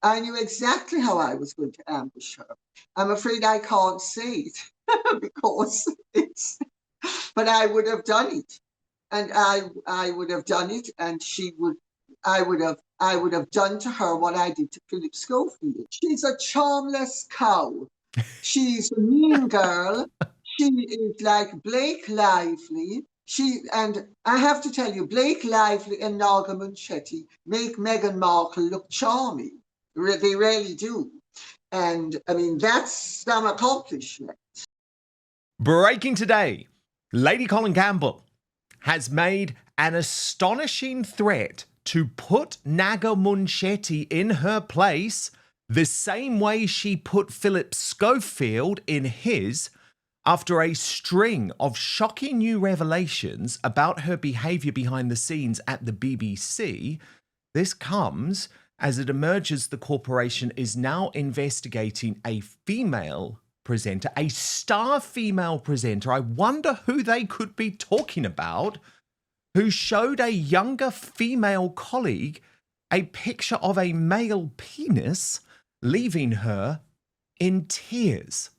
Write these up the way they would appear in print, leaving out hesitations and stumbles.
I knew exactly how I was going to ambush her. I'm afraid I can't say it because it's, but I would have done it. And I would have done it, and I would have done to her what I did to Phillip Schofield. She's a charmless cow. She's a mean girl. She is like Blake Lively. And I have to tell you, Blake Lively and Naga Munchetty make Meghan Markle look charming. They really do. And I mean, that's some accomplishment. Breaking today, Lady Colin Campbell has made an astonishing threat to put Naga Munchetty in her place the same way she put Phillip Schofield in his, after a string of shocking new revelations about her behaviour behind the scenes at the BBC. This comes as it emerges the corporation is now investigating a female presenter, a star female presenter. I wonder who they could be talking about, who showed a younger female colleague a picture of a male penis, leaving her in tears.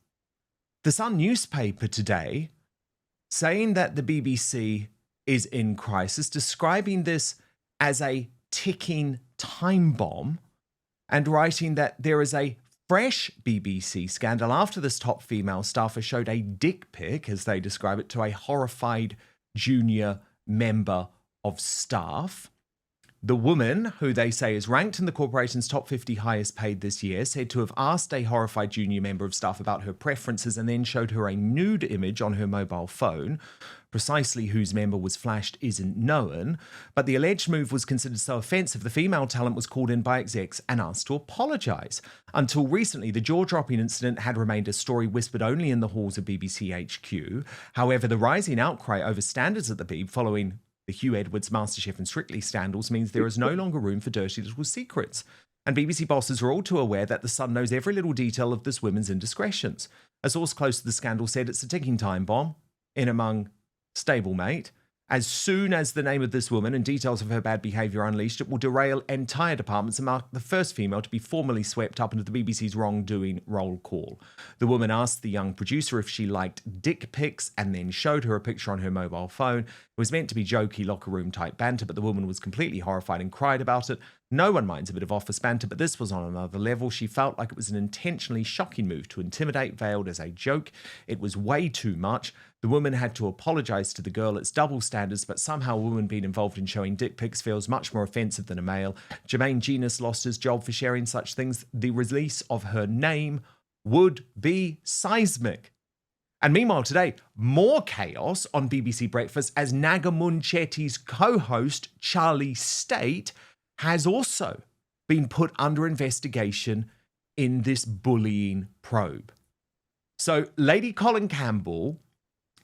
The Sun newspaper today saying that the BBC is in crisis, describing this as a ticking time bomb, and writing that there is a fresh BBC scandal after this top female staffer showed a dick pic, as they describe it, to a horrified junior member of staff. The woman, who they say is ranked in the corporation's top 50 highest paid this year, said to have asked a horrified junior member of staff about her preferences and then showed her a nude image on her mobile phone. Precisely whose member was flashed isn't known, but the alleged move was considered so offensive the female talent was called in by execs and asked to apologise. Until recently, the jaw-dropping incident had remained a story whispered only in the halls of BBC HQ. However, the rising outcry over standards at the Beeb following the Hugh Edwards, MasterChef and Strictly scandals means there is no longer room for dirty little secrets. And BBC bosses are all too aware that the Sun knows every little detail of this woman's indiscretions. A source close to the scandal said it's a ticking time bomb in among stablemate. As soon as the name of this woman and details of her bad behaviour are unleashed, it will derail entire departments and mark the first female to be formally swept up into the BBC's wrongdoing roll call. The woman asked the young producer if she liked dick pics and then showed her a picture on her mobile phone. It was meant to be jokey locker room type banter, but the woman was completely horrified and cried about it. No one minds a bit of office banter, but this was on another level. She felt like it was an intentionally shocking move to intimidate, veiled as a joke. It was way too much. The woman had to apologise to the girl. It's double standards, but somehow a woman being involved in showing dick pics feels much more offensive than a male. Jermaine Genus lost his job for sharing such things. The release of her name would be seismic. And meanwhile today, more chaos on BBC Breakfast as Naga Munchetty's co-host, Charlie State, has also been put under investigation in this bullying probe. So, Lady Colin Campbell,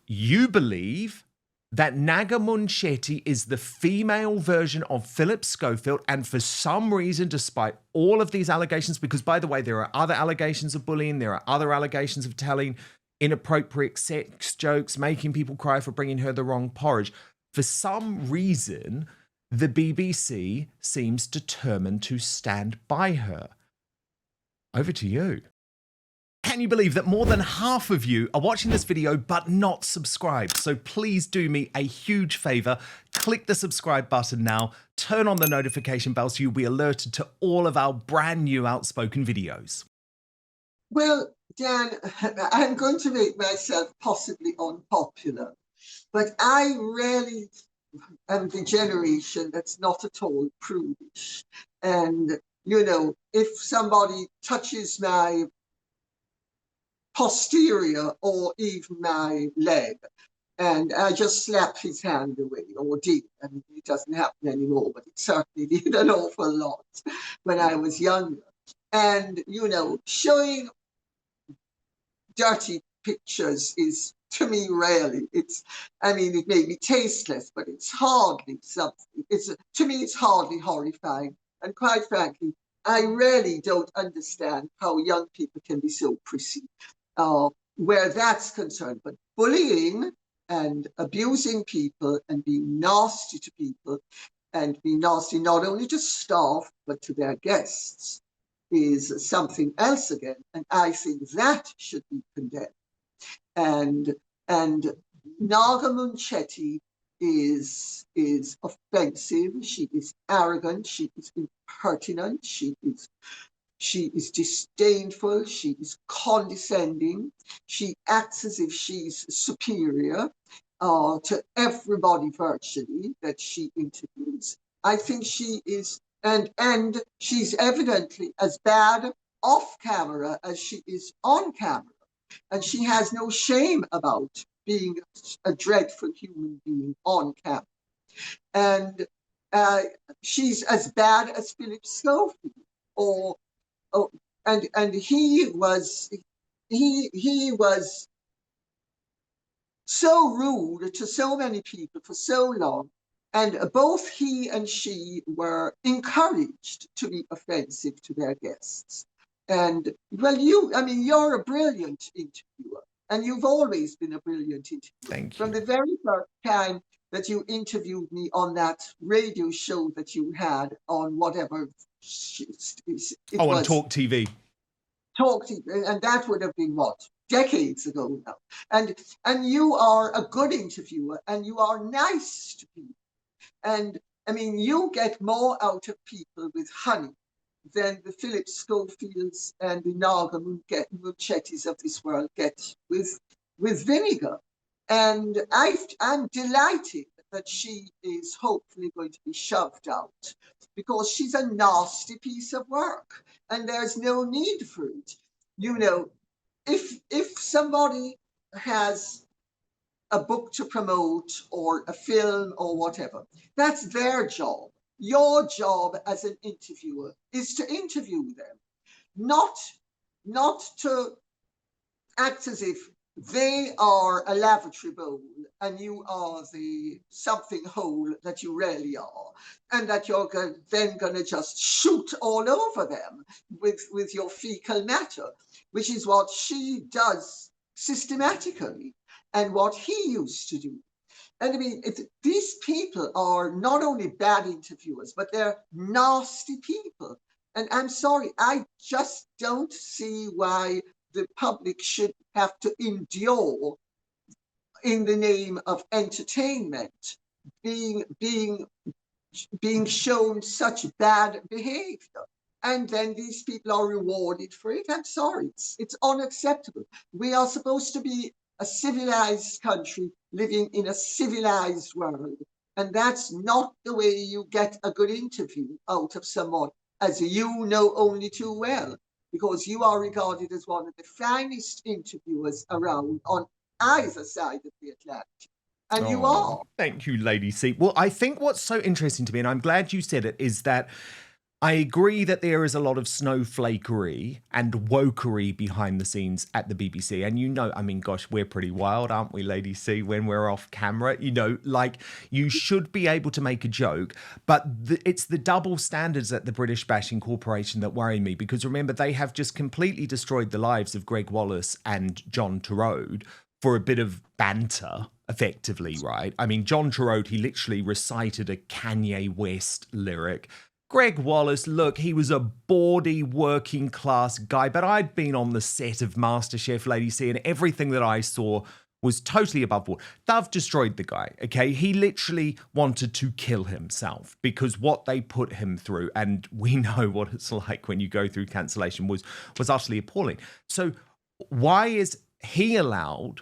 you believe that Naga Munchetty is the female version of Phillip Schofield, and for some reason, despite all of these allegations, because by the way, there are other allegations of bullying, there are other allegations of telling inappropriate sex jokes, making people cry for bringing her the wrong porridge. For some reason, the BBC seems determined to stand by her. Over to you. Can you believe that more than half of you are watching this video but not subscribed? So please do me a huge favour. Click the subscribe button now. Turn on the notification bell so you'll be alerted to all of our brand new Outspoken videos. Well, Dan, I'm going to make myself possibly unpopular, but I really am the generation that's not at all prudish. And, you know, if somebody touches my posterior or even my leg, and I just slap his hand away, or did. I mean, it doesn't happen anymore, but it certainly did an awful lot when I was younger. And, you know, showing dirty pictures is, to me, really, I mean, it may be tasteless, but it's hardly something. To me, it's hardly horrifying. And quite frankly, I really don't understand how young people can be so prissy where that's concerned. But bullying and abusing people and being nasty to people and being nasty not only to staff, but to their guests is something else again, and I think that should be condemned. And Naga Munchetty is offensive. She is arrogant. She is impertinent. She is disdainful. She is condescending. She acts as if she's superior to everybody virtually that she interviews. I think she is, and she's evidently as bad off camera as she is on camera. And she has no shame about being a dreadful human being on camera. And she's as bad as Phillip Schofield, and he was so rude to so many people for so long. And both he and she were encouraged to be offensive to their guests. And well, you're a brilliant interviewer, and you've always been a brilliant interviewer. Thank you. From the very first time that you interviewed me on that radio show that you had on whatever on Talk TV. Talk TV, and that would have been what? Decades ago now. And you are a good interviewer, and you are nice to people. And I mean, you get more out of people with honey than the Phillip Schofields and the Naga Munchetties of this world get with vinegar. And I'm delighted that she is hopefully going to be shoved out, because she's a nasty piece of work, and there's no need for it. You know, if somebody has a book to promote or a film or whatever, that's their job. Your job as an interviewer is to interview them, not to act as if they are a lavatory bowl and you are the something hole that you really are, and that you're then going to just shoot all over them with your fecal matter, which is what she does systematically and what he used to do. And I mean, these people are not only bad interviewers, but they're nasty people. And I'm sorry, I just don't see why the public should have to endure, in the name of entertainment, being shown such bad behavior. And then these people are rewarded for it. I'm sorry, it's unacceptable. We are supposed to be a civilized country living in a civilized world. And that's not the way you get a good interview out of someone, as you know only too well, because you are regarded as one of the finest interviewers around on either side of the Atlantic. And you are. Thank you, Lady C. Well, I think what's so interesting to me, and I'm glad you said it, is that I agree that there is a lot of snowflakery and wokery behind the scenes at the BBC. And you know, I mean, gosh, we're pretty wild, aren't we, Lady C, when we're off camera? You know, like, you should be able to make a joke, but it's the double standards at the British Bashing Corporation that worry me, because remember, they have just completely destroyed the lives of Greg Wallace and John Turode for a bit of banter, effectively, right? I mean, John Turode, he literally recited a Kanye West lyric. Greg Wallace, look, he was a bawdy working class guy, but I'd been on the set of MasterChef, Lady C, and everything that I saw was totally above board. They've destroyed the guy, okay? He literally wanted to kill himself because what they put him through, and we know what it's like when you go through cancellation, was utterly appalling. So why is he allowed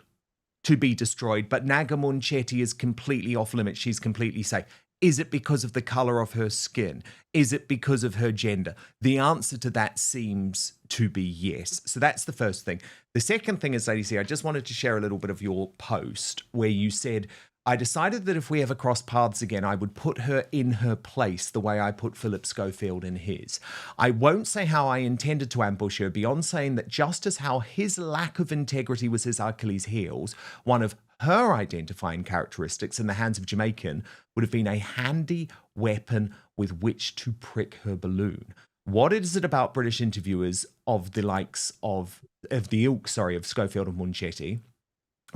to be destroyed, but Naga Munchetty is completely off limits? She's completely safe. Is it because of the color of her skin? Is it because of her gender? The answer to that seems to be yes. So that's the first thing. The second thing is, Lady C, I just wanted to share a little bit of your post where you said, I decided that if we ever cross paths again, I would put her in her place the way I put Phillip Schofield in his. I won't say how I intended to ambush her beyond saying that just as how his lack of integrity was his Achilles' heels, one of her identifying characteristics in the hands of Jamaican would have been a handy weapon with which to prick her balloon. What is it about British interviewers of the likes of Schofield and Munchetty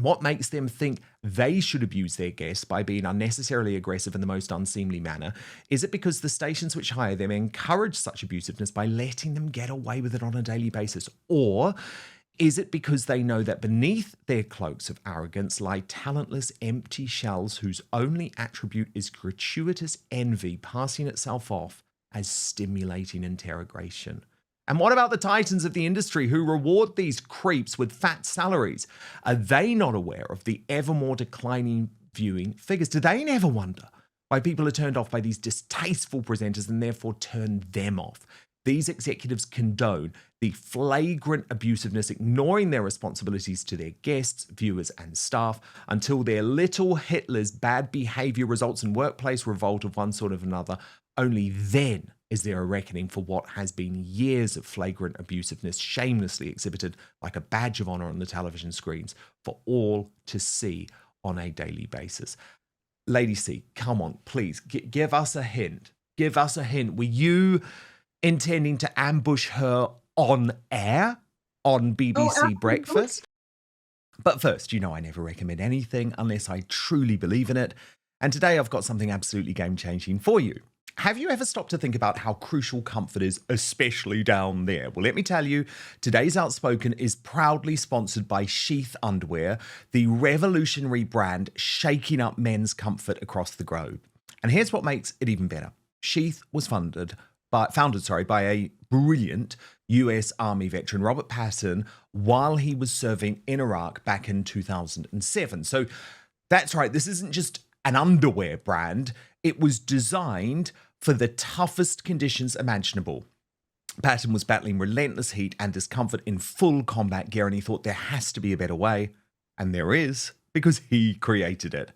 What makes them think they should abuse their guests by being unnecessarily aggressive in the most unseemly manner? Is it because the stations which hire them encourage such abusiveness by letting them get away with it on a daily basis? Or is it because they know that beneath their cloaks of arrogance lie talentless, empty shells whose only attribute is gratuitous envy passing itself off as stimulating interrogation? And what about the titans of the industry who reward these creeps with fat salaries? Are they not aware of the ever more declining viewing figures? Do they never wonder why people are turned off by these distasteful presenters and therefore turn them off? These executives condone the flagrant abusiveness, ignoring their responsibilities to their guests, viewers, and staff until their little Hitler's bad behavior results in workplace revolt of one sort or another. Only then is there a reckoning for what has been years of flagrant abusiveness shamelessly exhibited like a badge of honor on the television screens for all to see on a daily basis. Lady C, come on, please, give us a hint. Give us a hint. Were you intending to ambush her on air on BBC Breakfast? But first, you know I never recommend anything unless I truly believe in it. And today I've got something absolutely game-changing for you. Have you ever stopped to think about how crucial comfort is, especially down there? Well, let me tell you, today's Outspoken is proudly sponsored by Sheath Underwear, the revolutionary brand shaking up men's comfort across the globe. And here's what makes it even better. Sheath was founded by a brilliant US Army veteran, Robert Patton, while he was serving in Iraq back in 2007. So that's right, this isn't just an underwear brand. It was designed for the toughest conditions imaginable. Patton was battling relentless heat and discomfort in full combat gear, and he thought there has to be a better way. And there is, because he created it.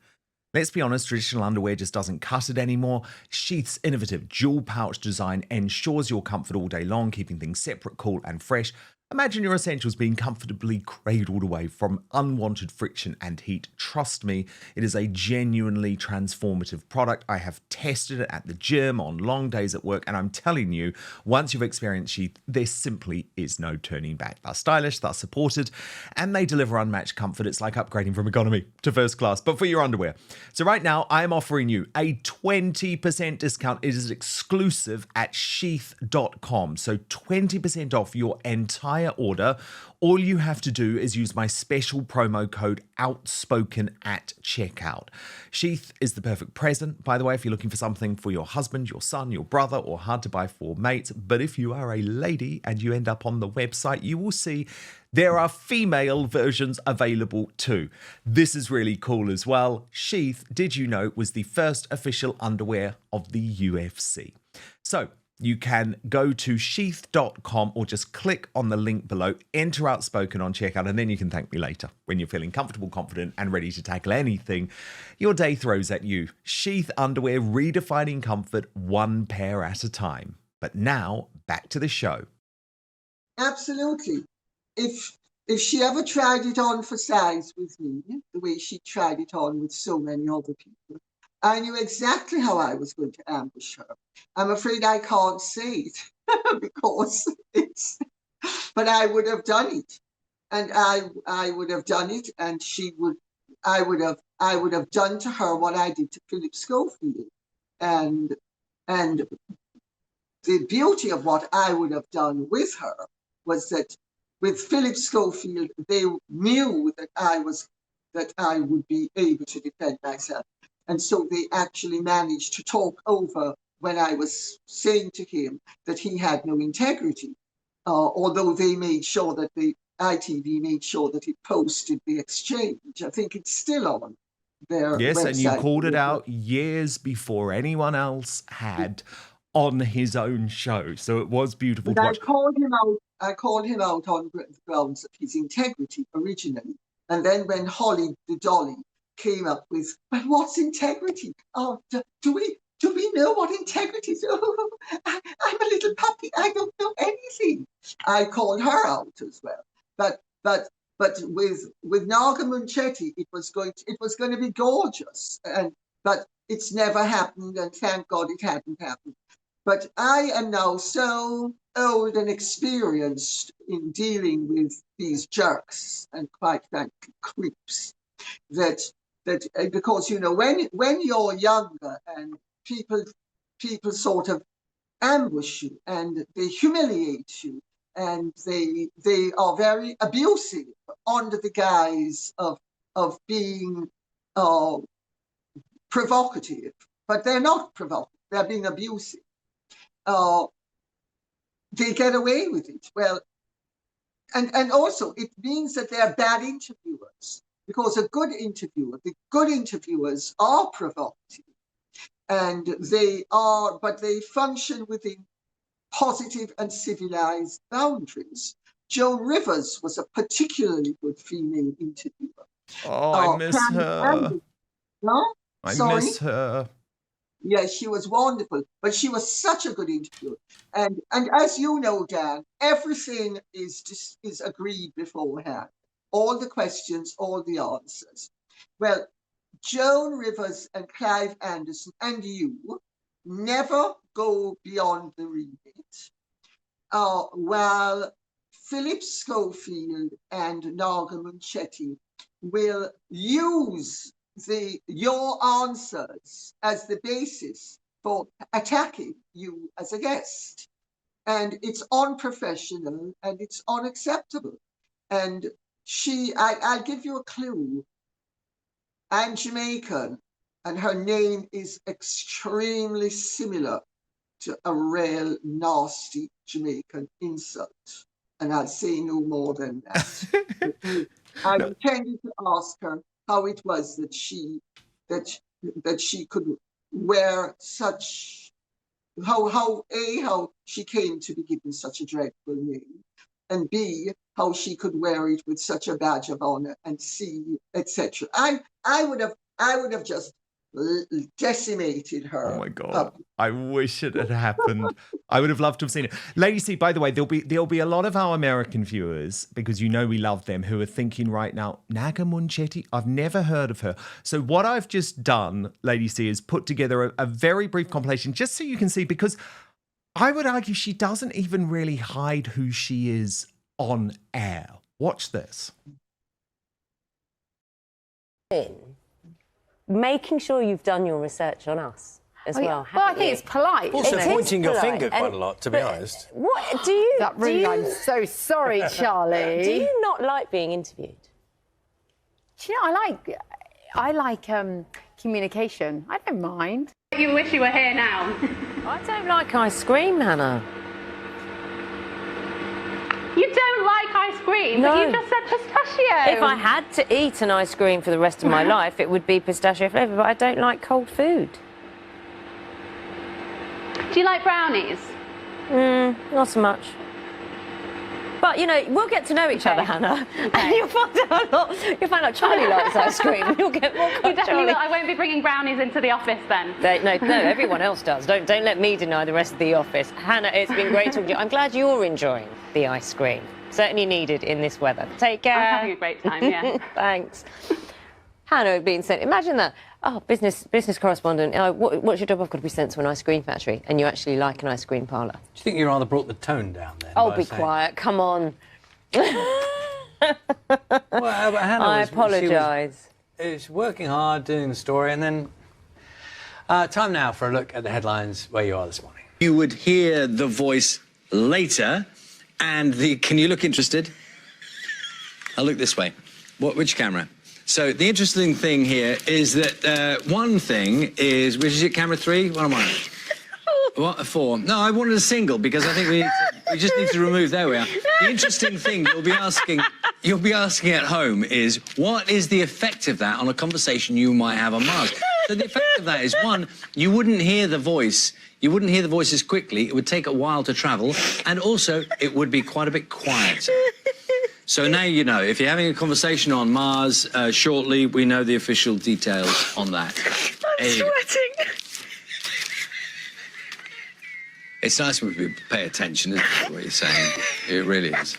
Let's be honest, traditional underwear just doesn't cut it anymore. Sheath's innovative dual pouch design ensures your comfort all day long, keeping things separate, cool, and fresh. Imagine your essentials being comfortably cradled away from unwanted friction and heat. Trust me, it is a genuinely transformative product. I have tested it at the gym, on long days at work, and I'm telling you, once you've experienced Sheath, there simply is no turning back. They're stylish, they're supported, and they deliver unmatched comfort. It's like upgrading from economy to first class, but for your underwear. So right now, I am offering you a 20% discount. It is exclusive at sheath.com. So 20% off your entire order. All you have to do is use my special promo code Outspoken at checkout. Sheath is the perfect present, by the way, if you're looking for something for your husband, your son, your brother, or hard to buy for mates. But if you are a lady and you end up on the website, you will see there are female versions available too. This is really cool as well. Sheath, did you know, was the first official underwear of the UFC. So you can go to sheath.com or just click on the link below, enter Outspoken on checkout, and then you can thank me later when you're feeling comfortable, confident, and ready to tackle anything your day throws at you. Sheath underwear, redefining comfort one pair at a time. But now, back to the show. Absolutely. If she ever tried it on for size with me, the way she tried it on with so many other people, I knew exactly how I was going to ambush her. I'm afraid I can't say it because but I would have done it. And I would have done it, and I would have done to her what I did to Phillip Schofield. And the beauty of what I would have done with her was that with Phillip Schofield, they knew that I would be able to defend myself. And so they actually managed to talk over when I was saying to him that he had no integrity, although they made sure that the ITV made sure that it posted the exchange. I think it's still on their website. Yes, and you called it out years before anyone else had on his own show. So it was beautiful to watch. I called him out on the grounds of his integrity originally. And then when Holly the Dolly came up with, but what's integrity? Oh, do we know what integrity is? Oh, I'm a little puppy. I don't know anything. I called her out as well. But with Naga Munchetty, it was going to be gorgeous. But it's never happened, and thank God it hadn't happened. But I am now so old and experienced in dealing with these jerks and, quite frankly, creeps, that because when you're younger and people sort of ambush you and they humiliate you and they are very abusive under the guise of being provocative, but they're not provocative, they're being abusive. They get away with it. Well, and also it means that they're bad interviewers, because the good interviewers are provocative, and but they function within positive and civilized boundaries. Joan Rivers was a particularly good female interviewer. Oh, I miss her. No? I Sorry? miss her. Yes, she was wonderful, but she was such a good interviewer. And as you know, Dan, everything is agreed beforehand. All the questions, all the answers. Well, Joan Rivers and Clive Anderson and you never go beyond the remit, while Phillip Schofield and Naga Munchetty will use your answers as the basis for attacking you as a guest. And it's unprofessional and it's unacceptable. And I'll give you a clue. I'm Jamaican, and her name is extremely similar to a real nasty Jamaican insult. And I'll say no more than that. I intended to ask her how it was that she could wear such, how she came to be given such a dreadful name, and B, how she could wear it with such a badge of honor, and C, etc. I would have just decimated her. Oh my God. I wish it had happened. I would have loved to have seen it. Lady C, by the way, there'll be a lot of our American viewers, because you know we love them, who are thinking right now, Naga Munchetty, I've never heard of her. So what I've just done, Lady C, is put together a very brief compilation just so you can see, because I would argue she doesn't even really hide who she is on air. Watch this. Making sure you've done your research on us as well. Well, I think it's polite. Also pointing your finger quite a lot, to be honest. What do you? That really, I'm so sorry, Charlie. Do you not like being interviewed? Do you know, I like communication. I don't mind. You wish you were here now. I don't like ice cream, Hannah. You don't like ice cream, No. but you just said pistachio. If I had to eat an ice cream for the rest of my life, it would be pistachio flavour, but I don't like cold food. Do you like brownies? Not so much. But, you know, we'll get to know each other, Hannah. And you'll find out Charlie likes ice cream. You'll get more You definitely will. I won't be bringing brownies into the office then. No, everyone else does. Don't let me deny the rest of the office. Hannah, it's been great talking to you. I'm glad you're enjoying the ice cream. Certainly needed in this weather. Take care. I'm having a great time, yeah. Thanks. Hannah being sent, imagine that. Oh, business correspondent, what's your job? I've got to be sent to an ice cream factory, and you actually like an ice cream parlour. Do you think you rather brought the tone down then? Oh, be quiet, come on. Well, but Hannah I apologise. She was working hard, doing the story, and then... time now for a look at the headlines where you are this morning. You would hear the voice later, and can you look interested? I'll look this way. Which camera? So the interesting thing here is that one thing is, which is it, camera 3? What am I? What, 4? No, I wanted a single because I think we just need to remove. There we are. The interesting thing you'll be asking at home is, what is the effect of that on a conversation you might have on Mars? So the effect of that is, one, you wouldn't hear the voice. You wouldn't hear the voice as quickly. It would take a while to travel, and also it would be quite a bit quieter. So now you know, if you're having a conversation on Mars shortly, we know the official details on that. I'm sweating. It's nice when people pay attention, isn't it, what you're saying? It really is.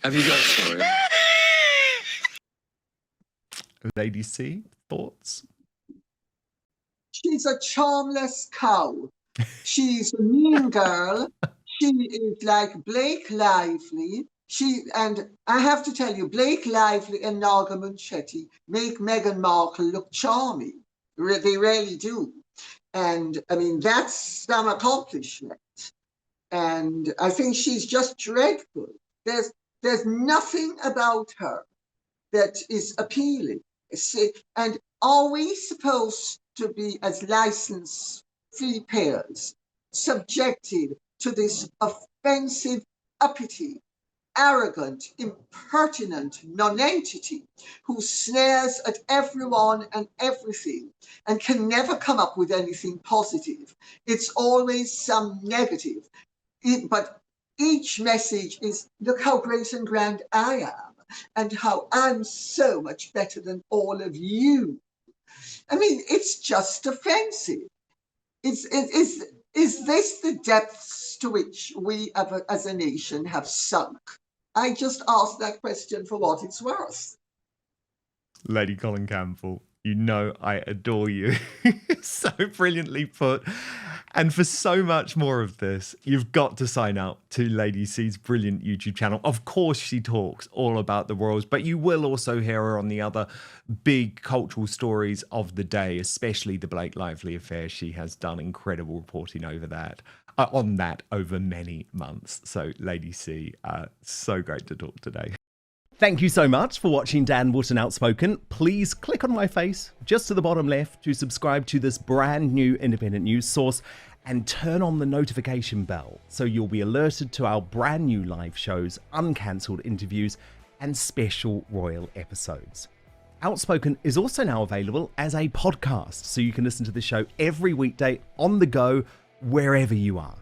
Have you got a story? Lady C, thoughts? She's a charmless cow She's a mean girl. She is like Blake Lively. And I have to tell you, Blake Lively and Naga Munchetty make Meghan Markle look charming. They really do. And I mean, that's some accomplishment. And I think she's just dreadful. There's nothing about her that is appealing. And are we supposed to be, as licensed free payers, subjected to this offensive, uppity, arrogant, impertinent nonentity who snares at everyone and everything and can never come up with anything positive? It's always some negative. But each message is, look how great and grand I am, and how I'm so much better than all of you. I mean, it's just offensive. Is this the depths to which we as a nation have sunk? I just asked that question for what it's worth. Lady Colin Campbell, you know I adore you. So brilliantly put. And for so much more of this, you've got to sign up to Lady C's brilliant YouTube channel. Of course, she talks all about the royals, but you will also hear her on the other big cultural stories of the day, especially the Blake Lively affair. She has done incredible reporting over that. On that over many months. So, Lady C, so great to talk today. Thank you so much for watching Dan Wootton Outspoken. Please click on my face just to the bottom left to subscribe to this brand new independent news source and turn on the notification bell so you'll be alerted to our brand new live shows, uncancelled interviews, and special royal episodes. Outspoken is also now available as a podcast, so you can listen to the show every weekday on the go, wherever you are.